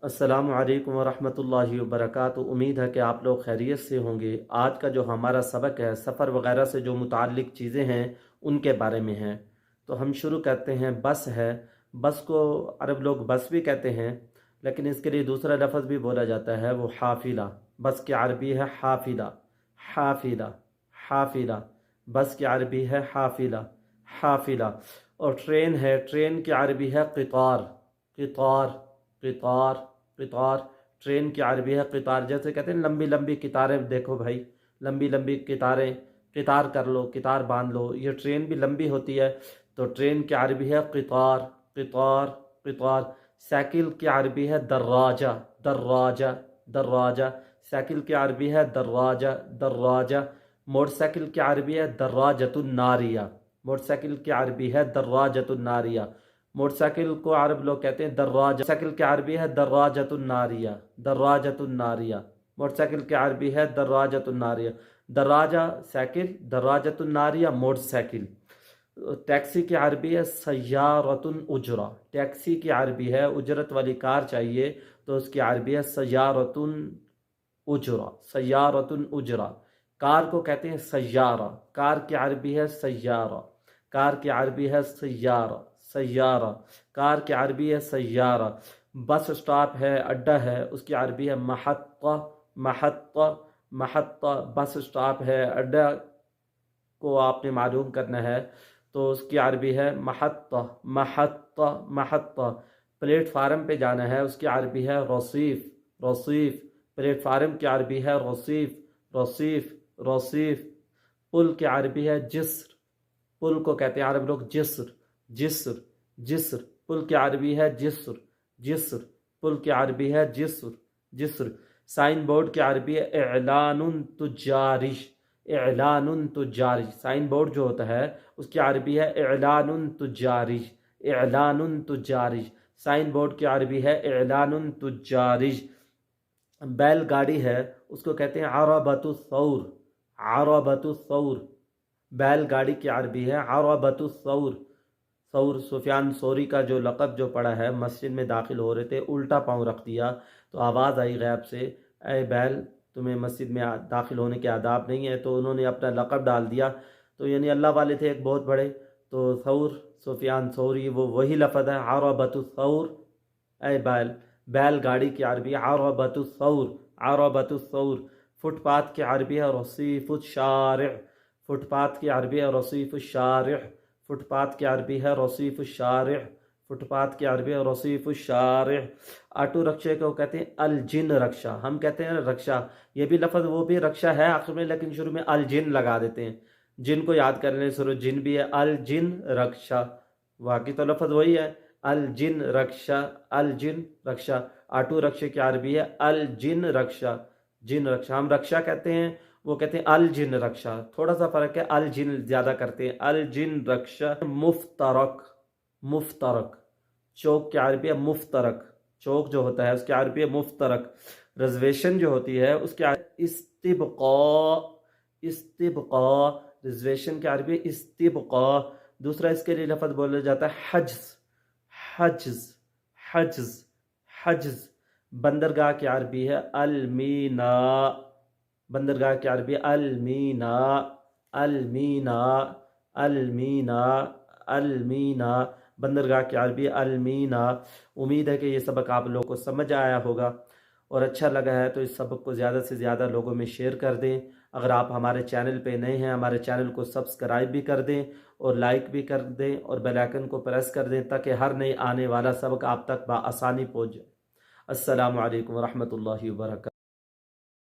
अस्सलामु अलैकुम वरहमतुल्लाहि वबरकातुहू। उम्मीद है कि आप लोग खैरियत से होंगे। आज का जो हमारा सबक है सफ़र वगैरह से जो मुताल्लिक़ चीज़ें हैं उनके बारे में है। तो हम शुरू करते हैं। बस है, बस को अरब लोग बस भी कहते हैं, लेकिन इसके लिए दूसरा लफ्ज़ भी बोला जाता है, वो हाफिला। बस की अरबी है हाफिला, हाफिला, हाफिला। बस की अरबी है हाफिला, हाफिला। और ट्रेन है, ट्रेन की अरबी है क़ितार, क़ितार, क़ितार, क़ितार। ट्रेन की अरबी है क़ितार। जैसे कहते हैं लंबी लंबी कितारें, देखो भाई, लंबी लंबी कितारें, कितार कर लो, कितार बांध लो, ये ट्रेन भी लंबी होती है। तो ट्रेन की अरबी है क़ितार, क़ितार, क़ितार। साइकिल की अरबी है दर्राजा, दर्राजा, दर्राजा। साइकिल की अरबी है दर्राजा, दर्राजा। मोटरसाइकिल की अरबी है दर्राजतुन नारिया, मोटरसाइकिल की अरबी है दर्राजतुन नारिया। मोटरसाइकिल को अरब लोग कहते हैं दर्राजा। साइकिल की अरबी है दर्राजतुन नारिया, दर्राजतुन नारिया। मोटरसाइकिल की अरबी है दर्राजतुन नारिया। दर्राजा साइकिल, दर्राजतुन नारिया मोटरसाइकिल। टैक्सी की अरबी है सय्यारतुन उजरा। टैक्सी की अरबी है, उजरत वाली कार चाहिए तो उसकी अरबी है सय्यारतुन उजरा, सय्यारतुन उजरा। कार को कहते हैं सय्यारा, कार की अरबी है सय्यारा, कार की अरबी है सय्यारा, सय्यारा। कार की अरबी है सय्यारा। बस स्टॉप है, अड्डा है, उसकी अरबी है महत्ता, महत्ता, महत्ता। बस स्टॉप है, अड्डा को आपने मालूम करना है तो उसकी अरबी है महत्ता, महत्ता, महत्ता। प्लेटफार्म पे जाना है, उसकी अरबी है रसीफ, रसीफ। प्लेटफार्म की अरबी है रसीफ, रसीफ, रसीफ। पुल की अरबी है जिस्र, पुल को कहते हैं अरब लोग जिस्र, जिस्र, जिस्र। पुल की अरबी है जिस्र, जिस्र। पुल की अरबी है जिस्र, जिस्र। साइन बोर्ड की अरबी है एलानुन तुजारिश, एलानुन तुजारिश। साइन बोर्ड जो होता है उसकी अरबी है एलानुन तुजारिश, एलानुन तुजारिश। साइन बोर्ड की अरबी है एलानुन तुजारिश। बैलगाड़ी है, उसको कहते हैं अरबतुस सौर, अरबतुस सौर। बैलगाड़ी की अरबी है अरबतुस सौर, सौर। सुफियान सौरी का जो लक़ब जो पड़ा है, मस्जिद में दाखिल हो रहे थे, उल्टा पाँव रख दिया तो आवाज़ आई गैब से, ए बैल, तुम्हें मस्जिद में दाखिल होने के आदाब नहीं है। तो उन्होंने अपना लक़ब डाल दिया, तो यानी अल्लाह वाले थे एक बहुत बड़े। तो सौर, सुफियान सौरी, वो वही लफ़ज़ है अरबतुस सौर, ए बैल। बैलगाड़ी की अरबी अरबतुस सौर, अरबतुस सौर। फुटपाथ की अरबी है रसीफ़ुश शारिअ, फुटपाथ की अरबी है रसीफ़ुश शारिअ, फुटपाथ की अरबी है रसीफ़ुश शारिअ, फुटपाथ की अरबी है रसीफ़ुश शारिअ। ऑटो रक्शे को कहते हैं अल जिन रक्शा। हम कहते हैं रक्शा, ये भी लफ्ज़ वो भी रक्शा है आखिर में, लेकिन शुरू में अल जिन लगा देते हैं। जिन को याद करने शुरू, जिन भी है, अल जिन रक्शा। बाकी तो लफ्ज़ वही है, अल जिन रक्षा, अल जिन रक्षा। ऑटो रक्शे की अरबी है अल जिन रक्षा, जिन रक्षा। हम रक्षा कहते हैं, वो कहते हैं अल जिन रक्षा, थोड़ा सा फर्क है, अल जिन ज़्यादा करते हैं। अल जिन रक्षा। मुफ्तरक, मुफ्तरक। चौक की अरबी है मुफ्तरक, चौक जो होता है उसकी अरबी है मुफ्तरक। रिजर्वेशन जो होती है उसकी इस्तिबक़ा, इस्तिबक़ा। रिजर्वेशन की अरबी इस्तिबक़ा। दूसरा इसके लिए लफ्ज़ बोला जाता है हज्ज, हज्ज, हज्ज, हज्ज। बंदरगाह की अरबी है अलमीना, बंदरगाह की अरबी अलमीना, अलमीना, अलमीना, अलमीना। बंदरगाह की अरबी अलमीना। उम्मीद है कि ये सबक आप लोगों को समझ आया होगा और अच्छा लगा है तो इस सबक को ज़्यादा से ज़्यादा लोगों में शेयर कर दें। अगर आप हमारे चैनल पे नए हैं, हमारे चैनल को सब्सक्राइब भी कर दें और लाइक भी कर दें और बेल आइकन को प्रेस कर दें ताकि हर नई आने वाला सबक आप तक बआसानी पहुँच जाए। अस्सलामु अलैकुम वरहमतुल्लाहि वबरकातुहू।